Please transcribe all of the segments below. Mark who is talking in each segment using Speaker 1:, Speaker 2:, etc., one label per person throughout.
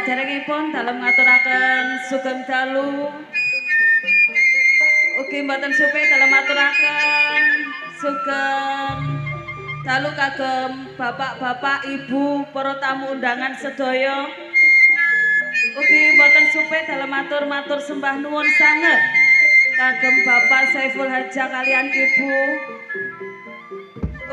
Speaker 1: Saderengipun dalem ngaturaken sugeng dalu ugi mboten supe dalem ngaturaken sugeng dalu kagem bapak-bapak, ibu, para tamu undangan sedaya. Ugi mboten supe dalem matur sembah nuwun sanget kagem Bapak Saiful Haja kalian Ibu.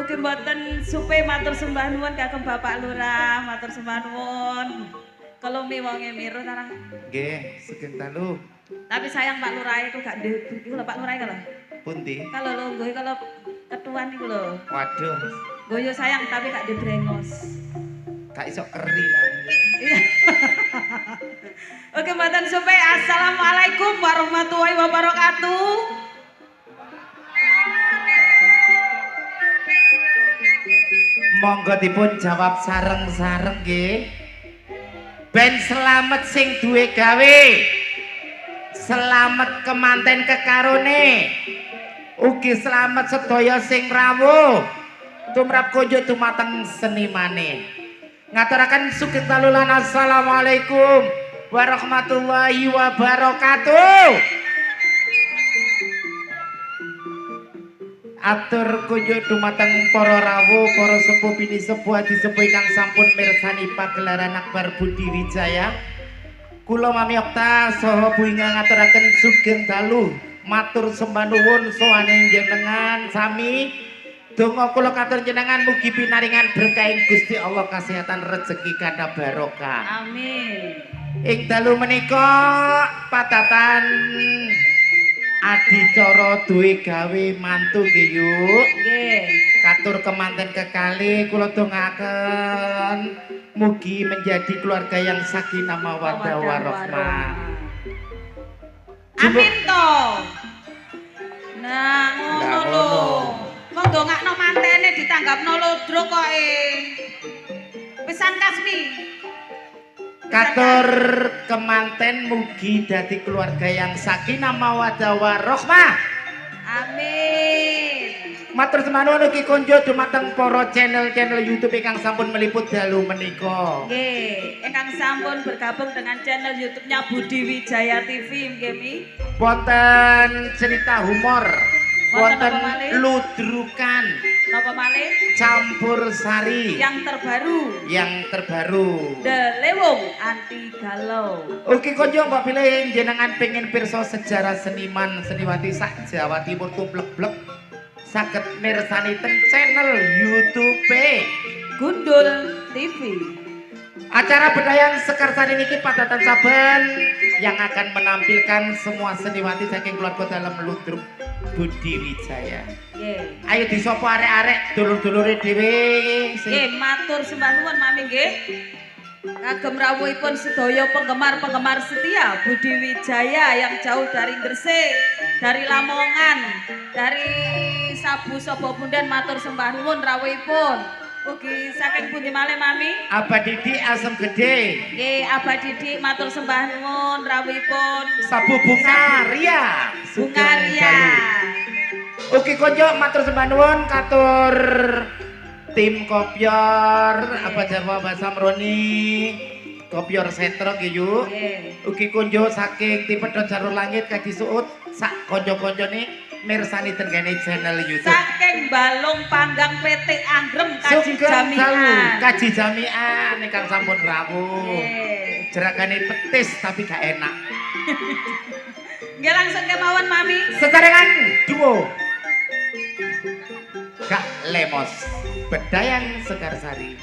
Speaker 1: Ugi mboten supe matur sembah nuwun kagem Bapak Lurah, matur sembah nuwun. Kalau wonge miru ta.
Speaker 2: Nggih, sugeng dalu.
Speaker 1: Tapi sayang Pak Lurah itu gak ndek iku lho Pak Lurah kalau.
Speaker 2: Pundi?
Speaker 1: Kalau lungguh kalau ketuan iku lho.
Speaker 2: Waduh.
Speaker 1: Goyo sayang tapi gak dibrengos.
Speaker 2: Gak iso keri lah.
Speaker 1: Iya. Oke, mboten supe. Assalamualaikum warahmatullahi wabarakatuh.
Speaker 2: Monggo dipun jawab sareng-sareng nggih. Ben selamat sing duwe gawe. Selamat kemanten kekarone. Ugi selamat sedaya sing rawuh. Tumrap konjo dumateng senimane. Ngaturaken sugeng talulan assalamualaikum warahmatullahi wabarakatuh. Atur kunjuk dumateng para rawuh, para sepuh bini sepuh adi sepuh ingkang sampun mirsani pagelaran Akbar Budi Wijaya. Kula Mami Okta saha Bu ingkang ngaturaken sugeng dalu, matur sembah nuwun sowane jenengan sami. Donga kula katur jenengan mugi pinaringan berkahing Gusti Allah, kesehatan rezeki kada barokah.
Speaker 1: Amin.
Speaker 2: Ing dalu menika padatan adicara duwe gawe mantu nggih yuk.
Speaker 1: Nggih.
Speaker 2: Katur kemanten kekalih kula dongaaken mugi menjadi keluarga yang sakinah mawaddah warahmah.
Speaker 1: Amin to. Nah, ngono lho. Wong dongakno mantene ditanggapno lodro kok Pesan Kasmi.
Speaker 2: Katur kemanten mugi dadi keluarga yang sakinah mawaddah warahmah.
Speaker 1: Amin.
Speaker 2: Matur sembah nuwun ugi konjo dumateng para channel-channel YouTube ingkang sampun meliput dalu menika.
Speaker 1: Nggih, ingkang sampun bergabung dengan channel YouTube-nya Budi Wijaya TV nggih Mi.
Speaker 2: Wonten cerita humor, wonten ludrukan,
Speaker 1: napa malih?
Speaker 2: Campur sari.
Speaker 1: Yang terbaru. The Lewung Anti Galau.
Speaker 2: Ugi konjo mbak pilih jenengan pengen pirsa sejarah seniman seniwati sak Jawa Timur tublek-blek saged mirsani ten channel YouTube
Speaker 1: Gundul TV.
Speaker 2: Acara Bedayan Sekarsari niki padatan saben yang akan menampilkan semua seniwati saking keluarga dalam ludruk Budi Wijaya.
Speaker 1: Nggih.
Speaker 2: Ayo disapa arek-arek dulur-dulure dhewe sing
Speaker 1: Nggih, matur sembah nuwun Mami nggih. Kagem rawuhipun sedaya penggemar-penggemar setia Budi Wijaya yang jauh dari Gresik, dari Lamongan, dari Sabu Sobo Bundan matur sembah nuwun rawuhipun. Ugi saking pundi malih Mami?
Speaker 2: Abah Didi Asem Gede.
Speaker 1: Nggih, Abah Didi matur sembah nuwun rawuhipun.
Speaker 2: Sabu Bunga Ria.
Speaker 1: Bunga Ria.
Speaker 2: Ugi konjo matur sembah nuwun katur tim Kopyor apa Jawa Bahasa Mroni Kopyor Setro nggih yuk. Ugi konjo saking tim Pedhot Jarur Langit Kaji Suut sak konjo-konjone mirsani tengene channel YouTube.
Speaker 1: Saking Balung Panggang PT Anggrem Kaji Jami'an.
Speaker 2: Kaji Jami'an ingkang sampun rawuh. Jeragane petis tapi gak enak.
Speaker 1: Nggih langsung kemawon Mami.
Speaker 2: Sesarengan duo. Gak lemos. Bedayan Sekarsari.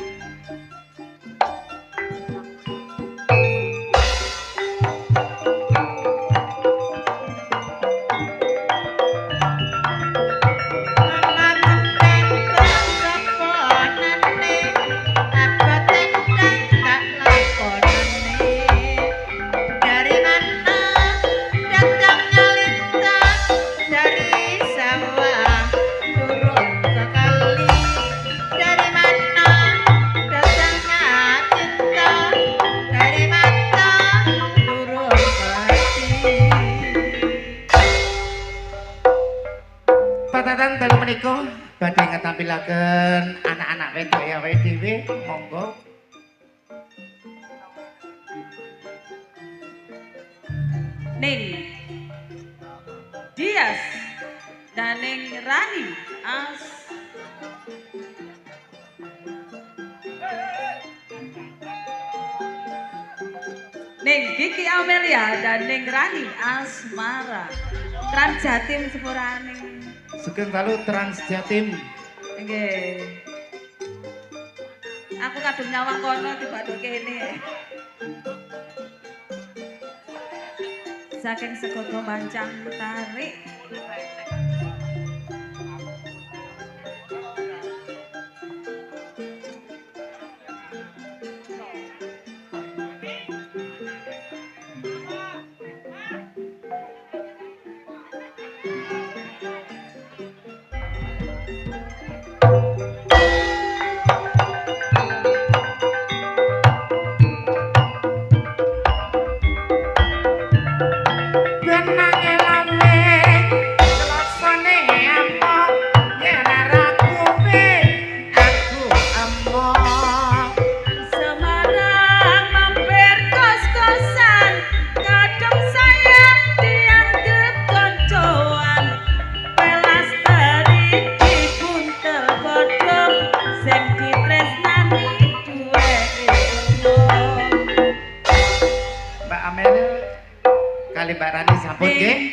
Speaker 2: Padatan dalu menika badhe ngetampilaken anak-anak wedok ya dhewe monggo.
Speaker 1: Ning Dias dan Ning Rani as Ning Kiki Amelia dan Ning Rani Asmara Trans Jatim sepurane.
Speaker 2: Sugeng dalu Trans Jatim.
Speaker 1: Nggih. Aku kadung nyawang kono tiba-tiba kene. Saking segogo bancang tarik.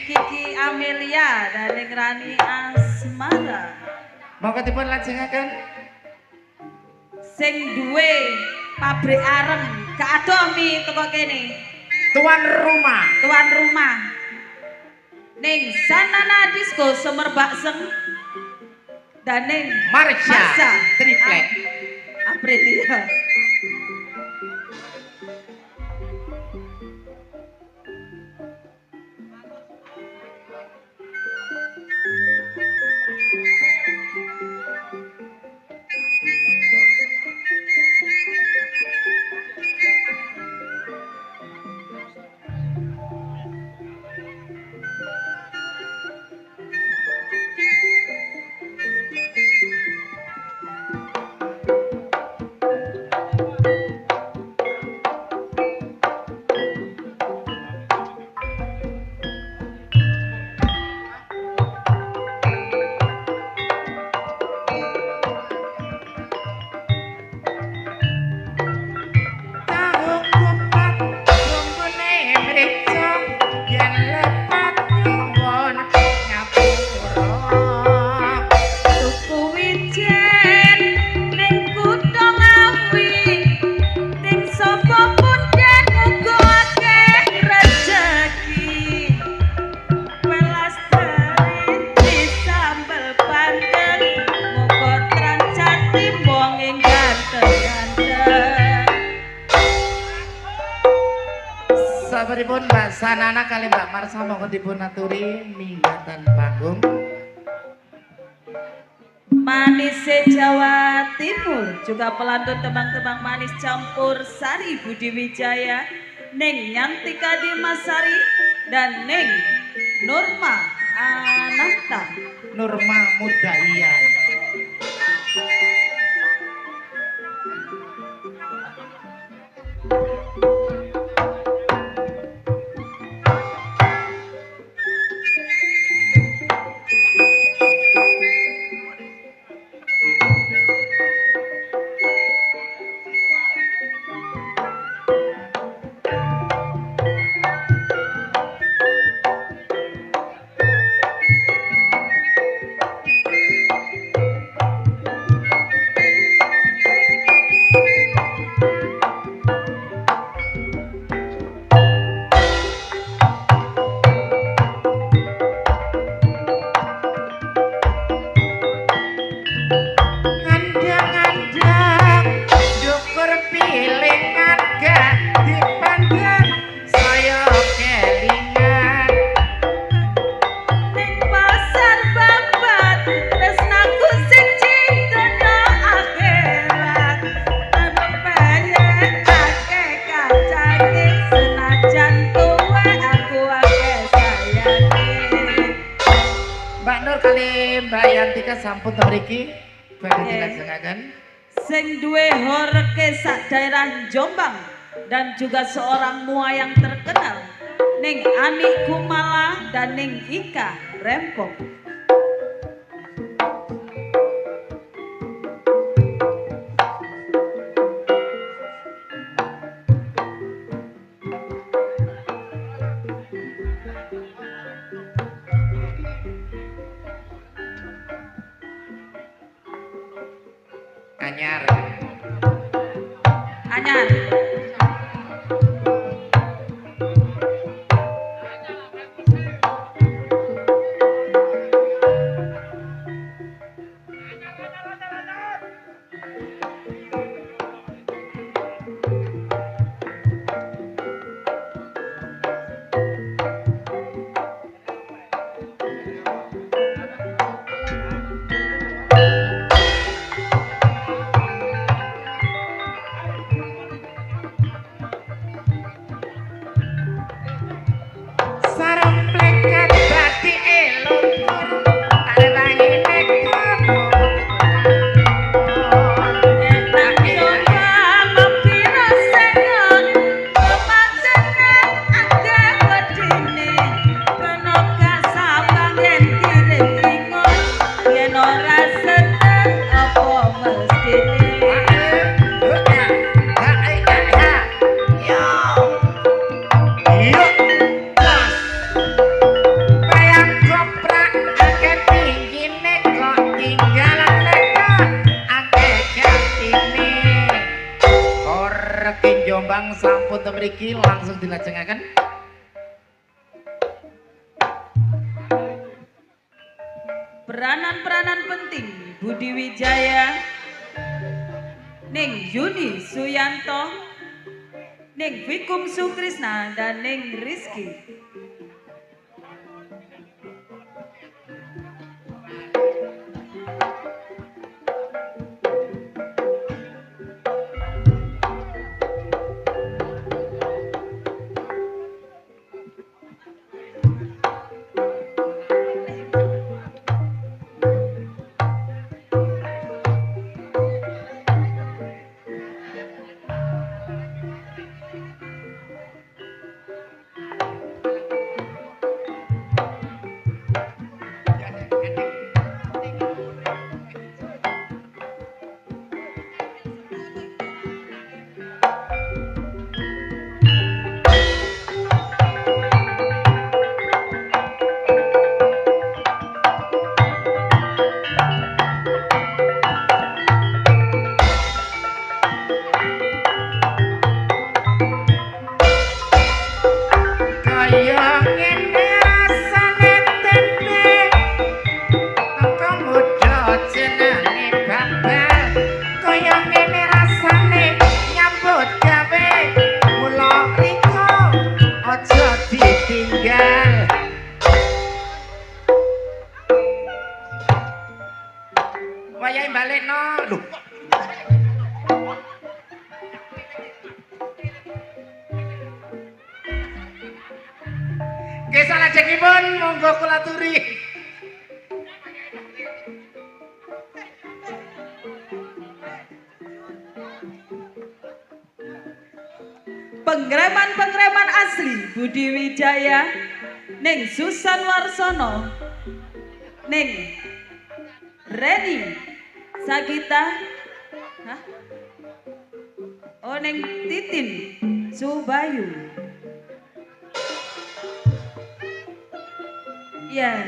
Speaker 1: Kiki Amelia dan Ning Rani Asmara.
Speaker 2: Mongkotipun lajengaken
Speaker 1: Sing duwe pabrik areng gak adoh mi teko kene.
Speaker 2: Tuan rumah.
Speaker 1: Tuan rumah. Ning Sanana Disco Semerbak Seng dan Ning
Speaker 2: Marsha Triplet.
Speaker 1: Aprilia.
Speaker 2: Sabaripun Mbak Sanana kali Mbak Marsha monggo dipun aturi minggatan panggung.
Speaker 1: Manis Jawa Timur juga pelantun tembang-tembang manis campur sari Budi Wijaya, Neng Nyantika Dimasari dan Neng Nurma Ananta.
Speaker 2: Nurma Mudaiya. Sampun mriki badhe dilajengaken
Speaker 1: sing duwe horeke sak daerah Jombang dan juga seorang muayang terkenal ning Ani Kumala dan ning Ika Rempong.
Speaker 2: Anyar.
Speaker 1: Anyar.
Speaker 2: Jombang sampun temriki langsung dilajengaken.
Speaker 1: Peranan-peranan penting Budi Wijaya, ning Yuni Suyanto, ning Wikum Sukrisna dan ning Rizky.
Speaker 2: Wayahe balekno lho. Nggih salajengipun monggo kula aturi.
Speaker 1: Penggreman-penggreman asli Budi Wijaya, ning Susan Warsono, ning Reni Sagita, hah? Oh ning Titin Subayu. Ya.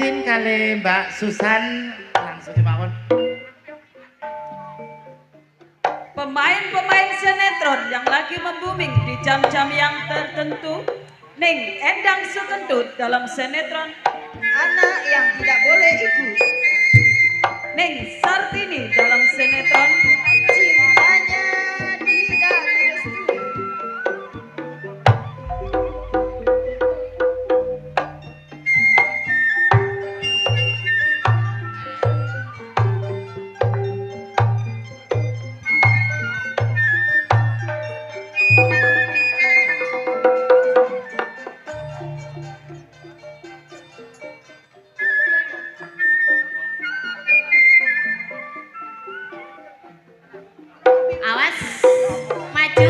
Speaker 2: Titin kali Mbak Susan langsung mawon.
Speaker 1: Pemain-pemain sinetron yang lagi membuming di jam-jam yang tertentu, Ning Endang Sukentut dalam sinetron
Speaker 3: Anak yang tidak boleh ibu.
Speaker 1: Ning Sartini dalam sinetron
Speaker 3: Cintanya tidak direstui.
Speaker 4: Awas, maju.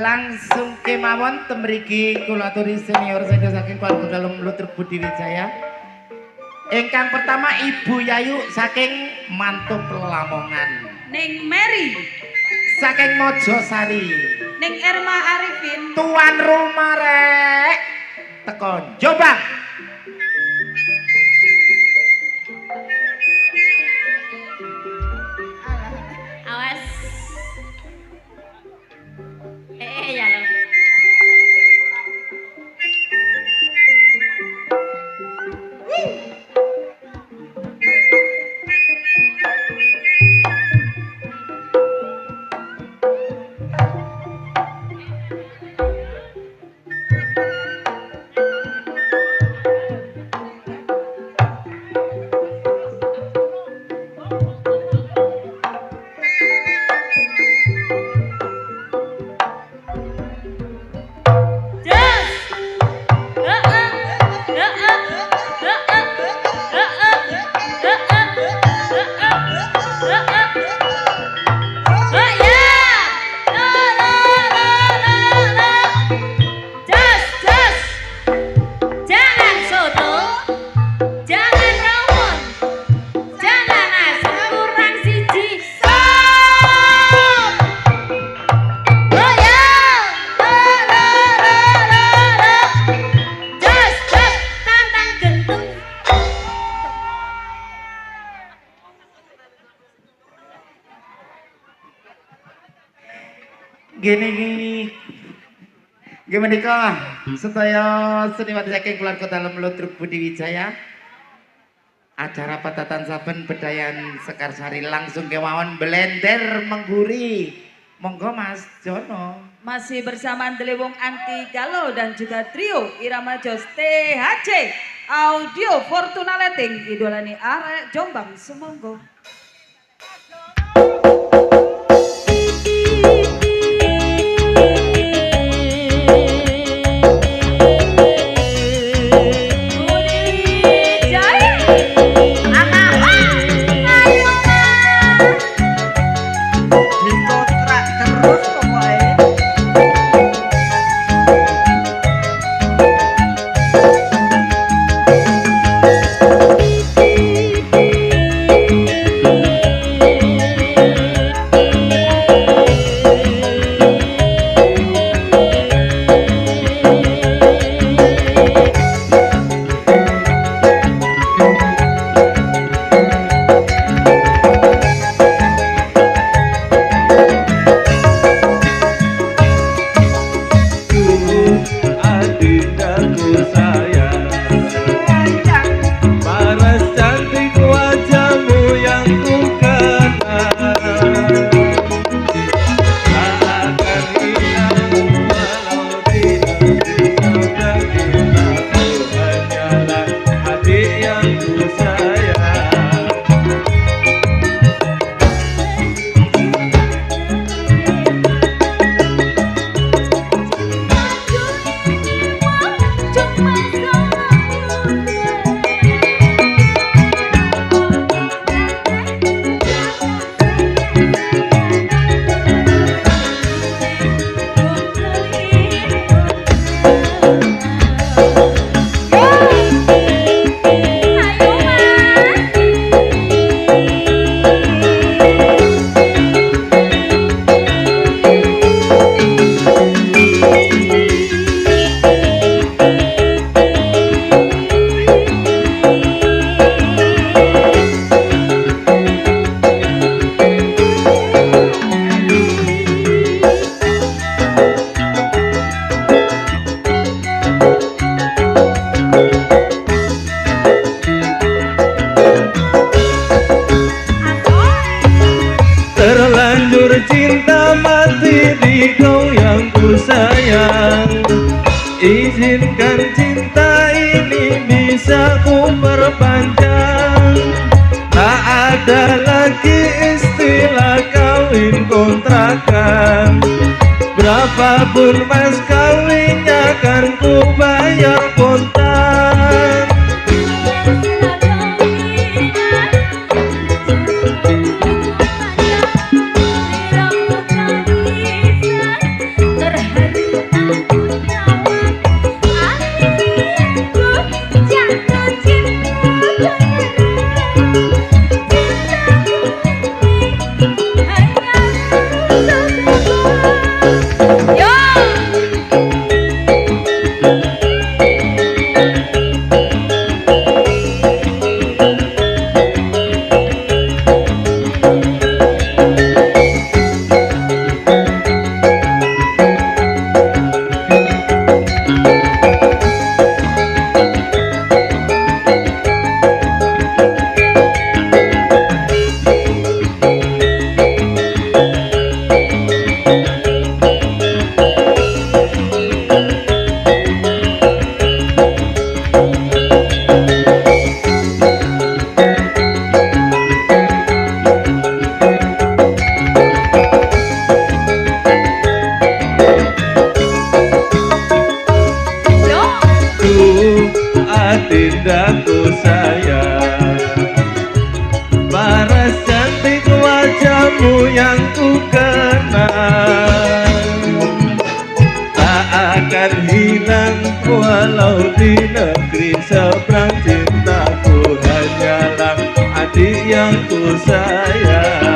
Speaker 2: Langsung kemawon temriki kula aturi senior senior saking keluarga dalam Lutur Budi Wijaya. Ingkang pertama Ibu Yayu saking Mantuk Lamongan.
Speaker 1: Ning Mary,
Speaker 2: Saking Mojosari.
Speaker 1: Ning Erma Arifin,
Speaker 2: Tuan rumah rek teko Jombang.
Speaker 4: Awas. Ya lo.
Speaker 2: Gini gimana kah? Sedaya seniman saking keluarga dalam Lutur Budi Wijaya. Acara patatan saben bedayan Sekarsari langsung kemawon blender mengguri. Monggo Mas Jono.
Speaker 1: masih bersama Delewong Anti Galuh dan juga trio Irama Jos THC Audio Fortuna Letting idolani arek Jombang semonggo.
Speaker 5: Izinkan cinta ini bisa ku perpanjang. Tak ada lagi istilah kawin kontrakan. Berapapun mas kawinnya kan ku bayar kontan. Adindaku sayang, paras cantik wajahmu yang ku kenal tak akan hilang walau di negeri seberang. Cintaku hanyalah adik yang ku sayang.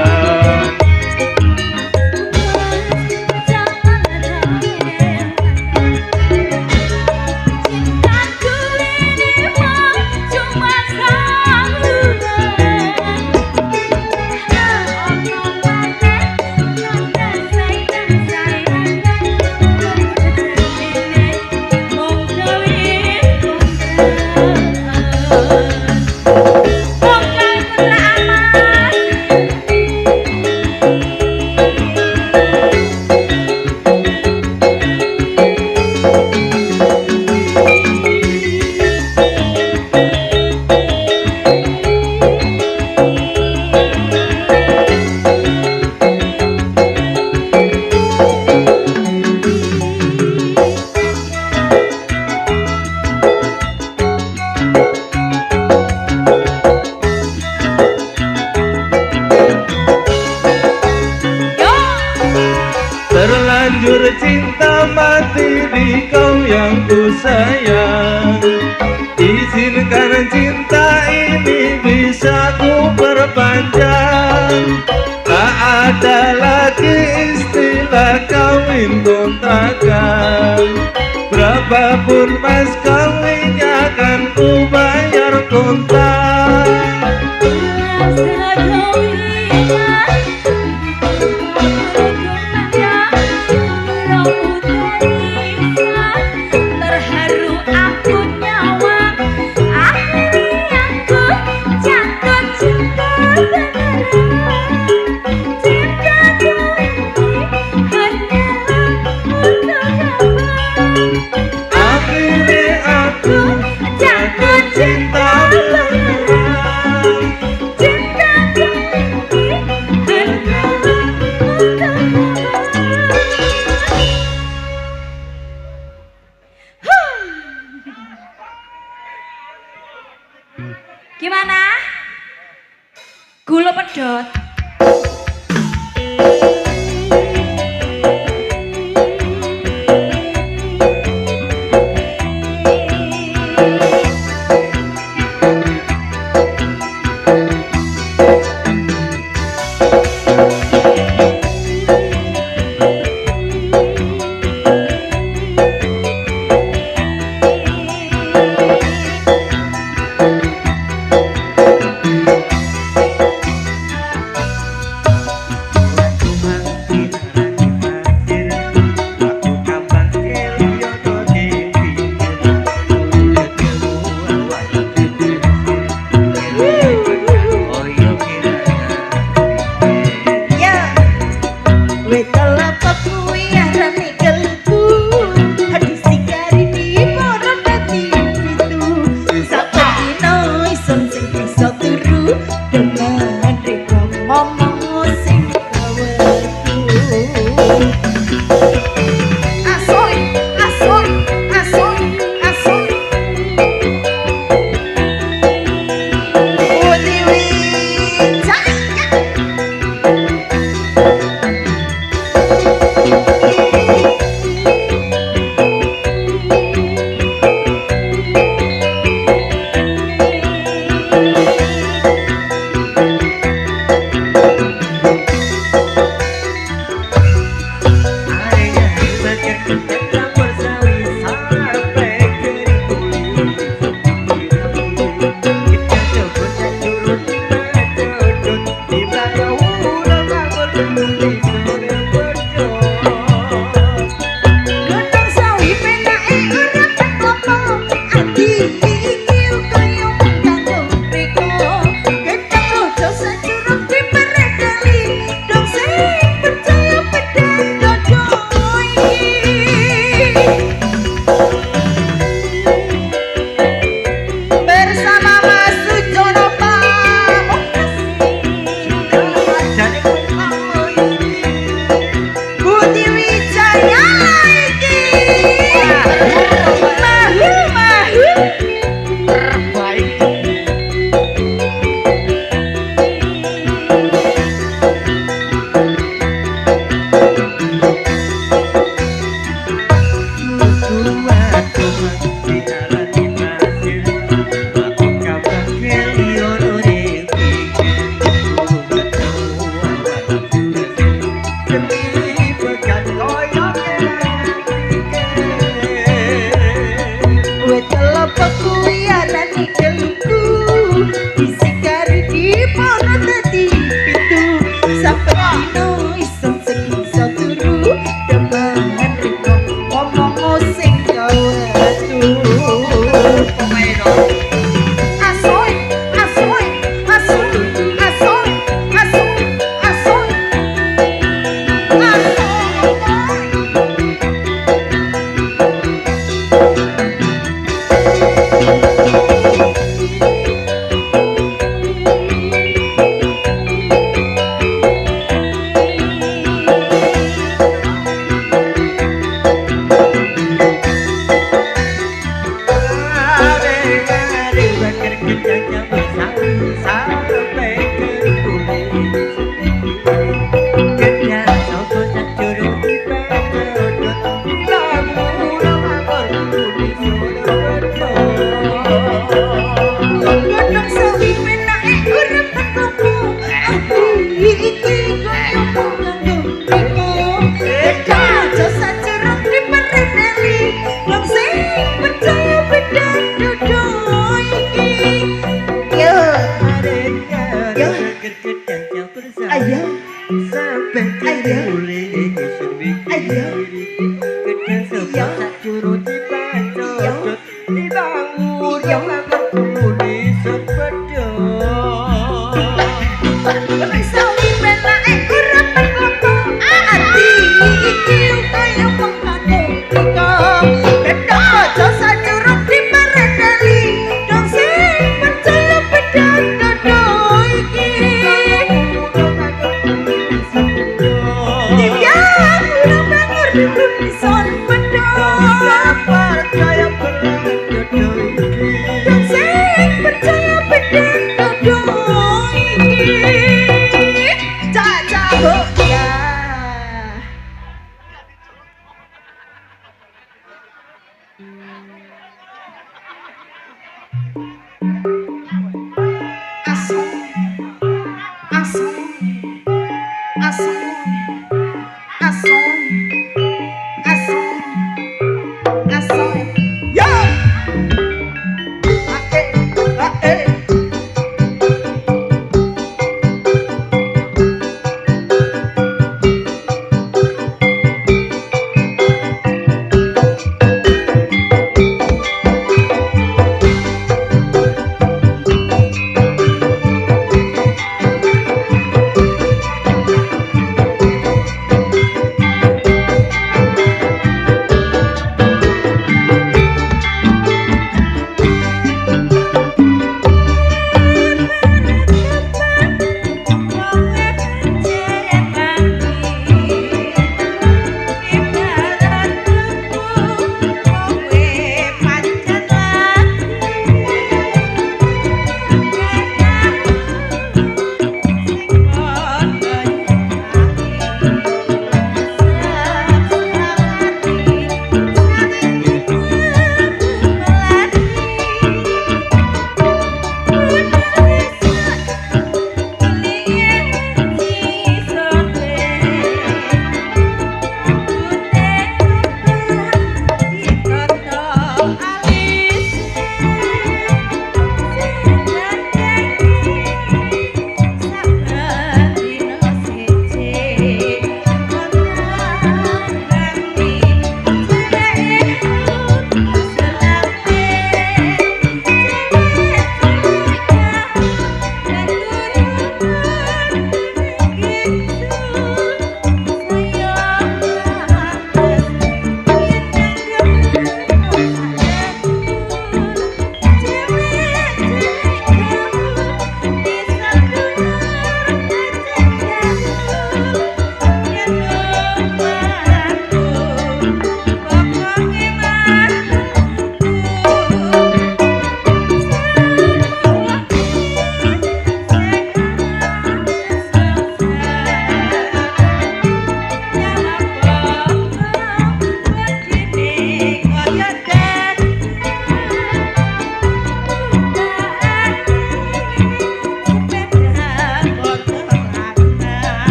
Speaker 5: Terlanjur cinta mati di kau yang ku sayang. Izinkan cinta ini bisa ku perpanjang. Tak ada lagi istilah kawin kontrakan. Berapapun mas kawinnya akan ku bayar kontan.
Speaker 1: Gimana? Gula pedot.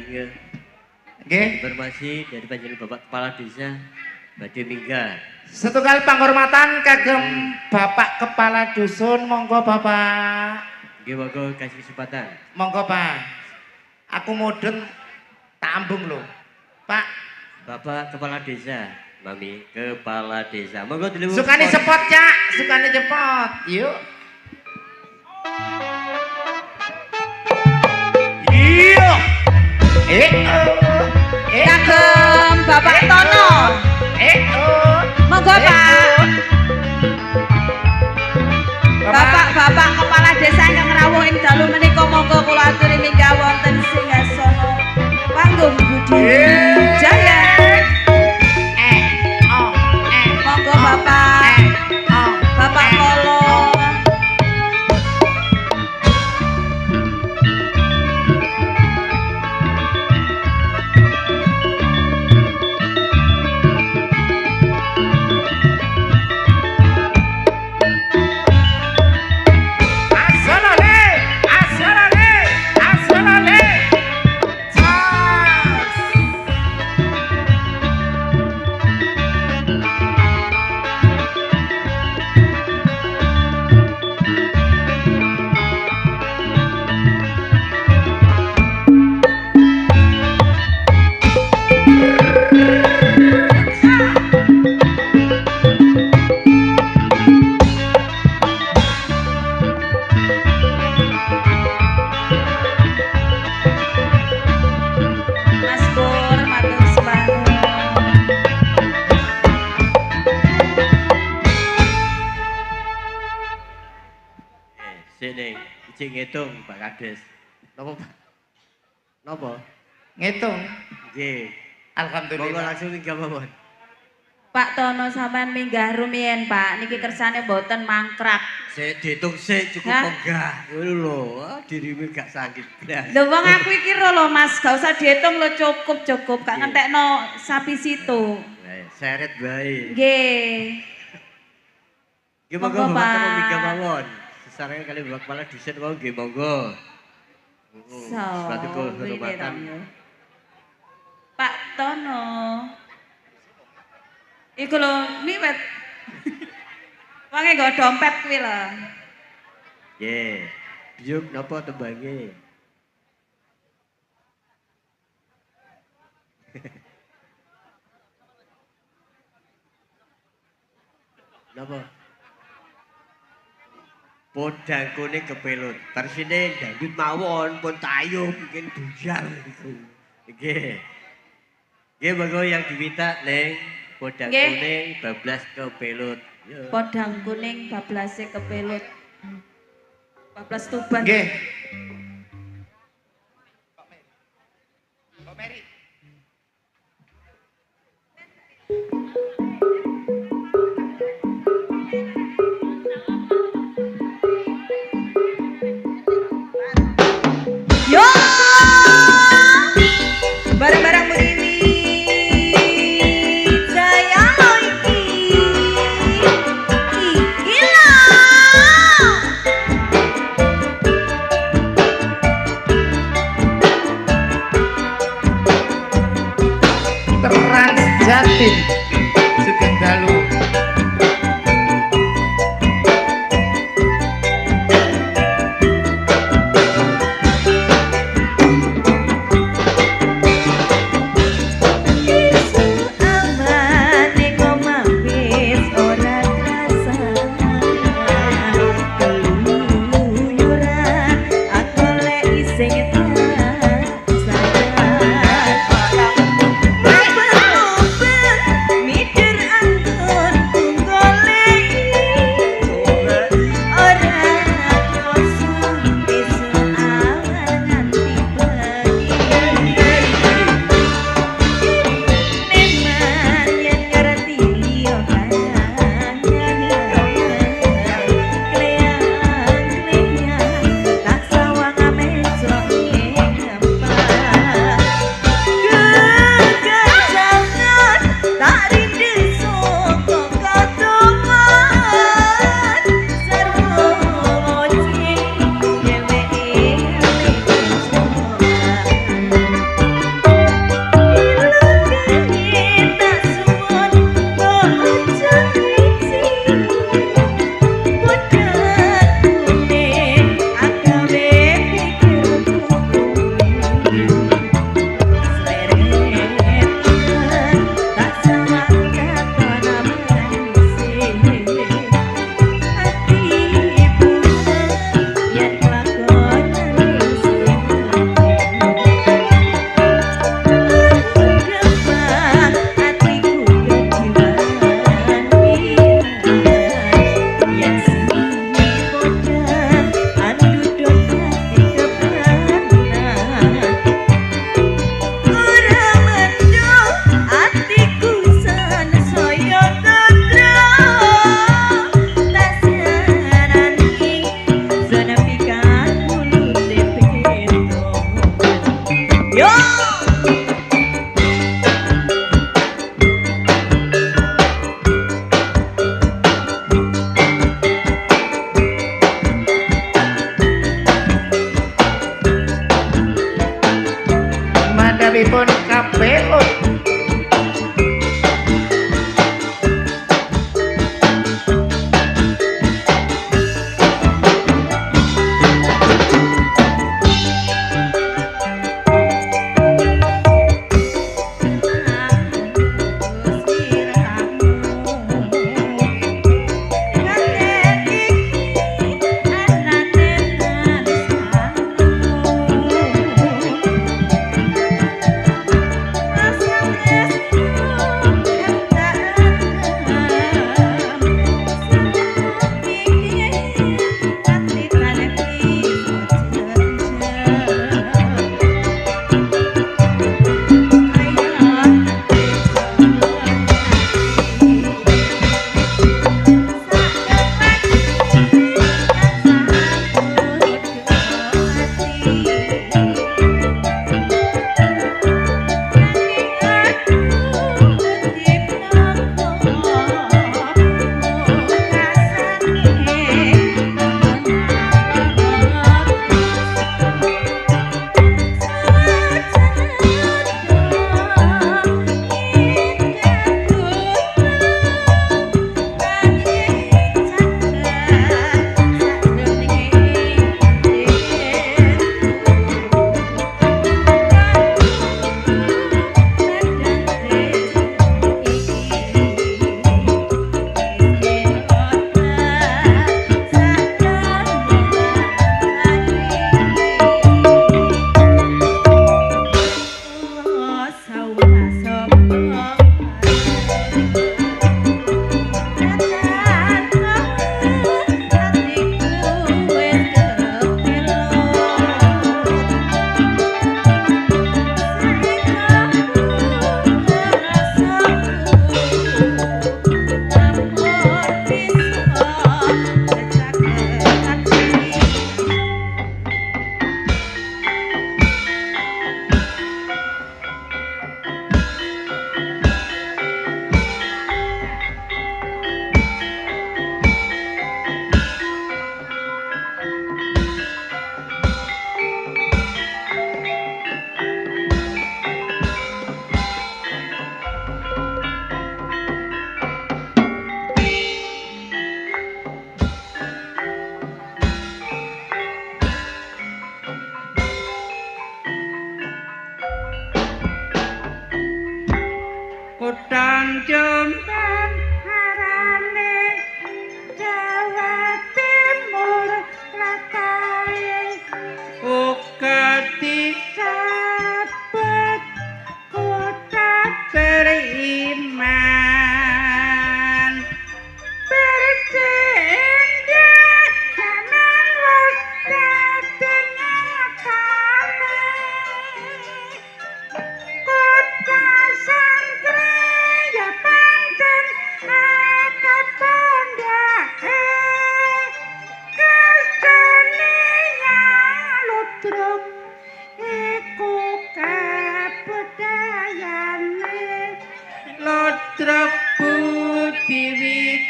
Speaker 5: ya.
Speaker 2: Nggih.
Speaker 5: Informasi dari panjenengan Bapak Kepala Desa badhe minggah.
Speaker 2: Setunggal penghormatan kagem Bapak Kepala Dusun, monggo Bapak.
Speaker 5: Nggih monggo kasih kesempatan.
Speaker 2: Monggo Pak. Aku mudun tak ambung lho. Pak,
Speaker 5: Bapak Kepala Desa, Mami Kepala Desa. Monggo diliwat.
Speaker 2: sukani cepot, Cak. Sukani cepot. Yuk. Yuk.
Speaker 1: Kagem Bapak Tono. Monggo Pak. Bapak-bapak kepala desa ingkang rawuh ing dalu menika monggo kula aturi minggah wonten singgasana panggung Budi Jaya. Monggo Bapak. Bapak Kolo. Mas Pur matur sembahun.
Speaker 5: Sini, ijik ngitung Pak Kades. Napa Pak? Napa?
Speaker 2: Ngitung.
Speaker 5: Nggih. Monggo
Speaker 2: Alhamdulillah.
Speaker 5: langsung minggah mawon.
Speaker 1: Pak Tono sampean minggah rumiyin Pak, niki kersane mboten mangkrak.
Speaker 5: Sik diitung sik cukup
Speaker 1: Hah?
Speaker 5: menggah. Ngono lho, dirimu gak sakit blas.
Speaker 1: Lho wong aku iki lho Mas, gak usah diitung lho cukup, gak ngentekno sapi situ.
Speaker 5: Seret bae.
Speaker 1: Nggih.
Speaker 5: Nggih monggo
Speaker 1: Monggo,
Speaker 5: Bapak Tono
Speaker 1: Pak.
Speaker 5: minggah mawon. Sesarengan kali Bapak Kepala Dusun mau nggih monggo. Suatu kehormatan.
Speaker 1: Pak Tono. Iku lho miwet. Wange nggo dompet kuwi lho.
Speaker 5: Nggih. Biyuk napa tembange? Napa? Podang kuning kepelut. Tersine dangdut mawon pun tayo bikin bujang iku. Nggih. Nggih monggo yang diminta Neng podang
Speaker 1: Nggih.
Speaker 5: kuning bablas kepelut. Yo.
Speaker 1: Podang kuning bablase kepelut. Bablas Tuban.
Speaker 2: Nggih.
Speaker 1: Yo! Bareng-bareng Budi Jaya iki. Iki lho.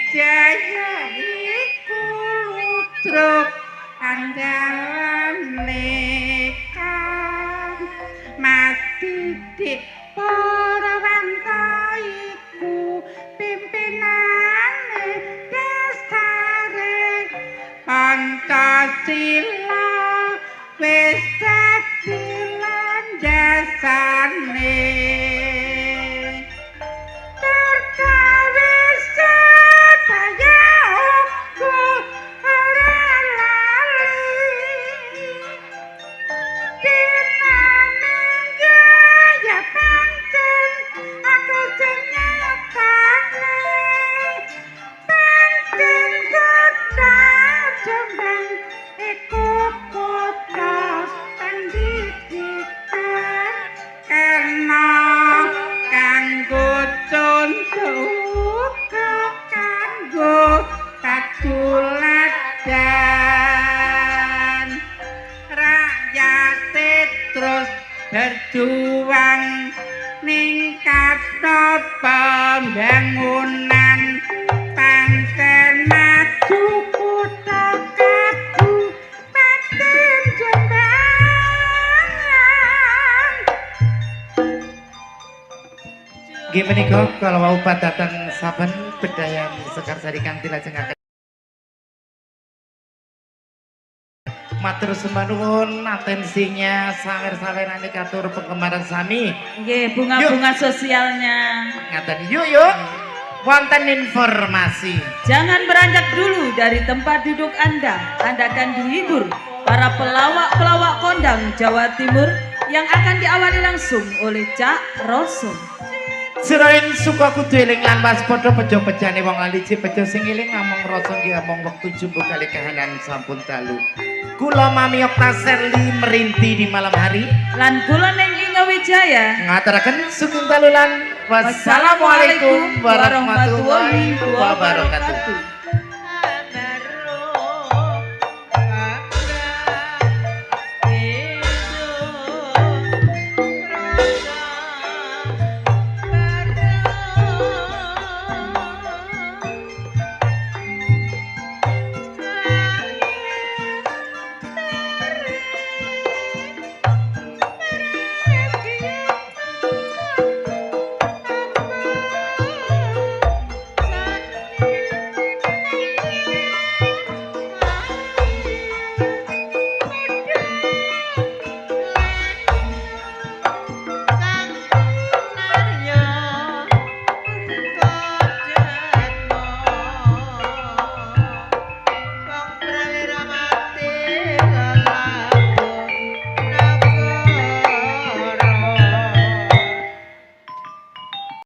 Speaker 2: Wijaya iku truk andalane kang mati dik para wanta iku pimpinane dasare Pancasila wis dadi lanjasane terkawis sedaya uga ora lali dinamingga ya pancen aku sing nyatane pancen kota Jombang iku kota pendidikan karena kanggo contoh kanggo katuladan rakyat terus berjuang ningkatno pembangunan pancen maju kota Kabupaten Jombang. Nggih menika kalau wau padatan saben bedayan Sekar Sari kang dilajengaken matur sembah nuwun atensinya sawer-sawerane katur penggemar sami.
Speaker 1: Nggih, bunga-bunga sosialnya.
Speaker 2: Ngaten yuk wonten informasi.
Speaker 1: Jangan beranjak dulu dari tempat duduk Anda. Anda akan dihibur para pelawak-pelawak kondang Jawa Timur yang akan diawali langsung oleh Cak Roso.
Speaker 2: Sirain suka kudu eling lan waspada bejo bejane wong lali bejo sing eling ngomong rasa nggih among wektu jumbo kali kahanan sampun dalu. Kula Mami Okta Serli merinti di malam hari
Speaker 1: Lan kula Neng Inga Wijaya
Speaker 2: ngaturaken sugeng dalu lan wassalamualaikum warahmatullahi wabarakatuh.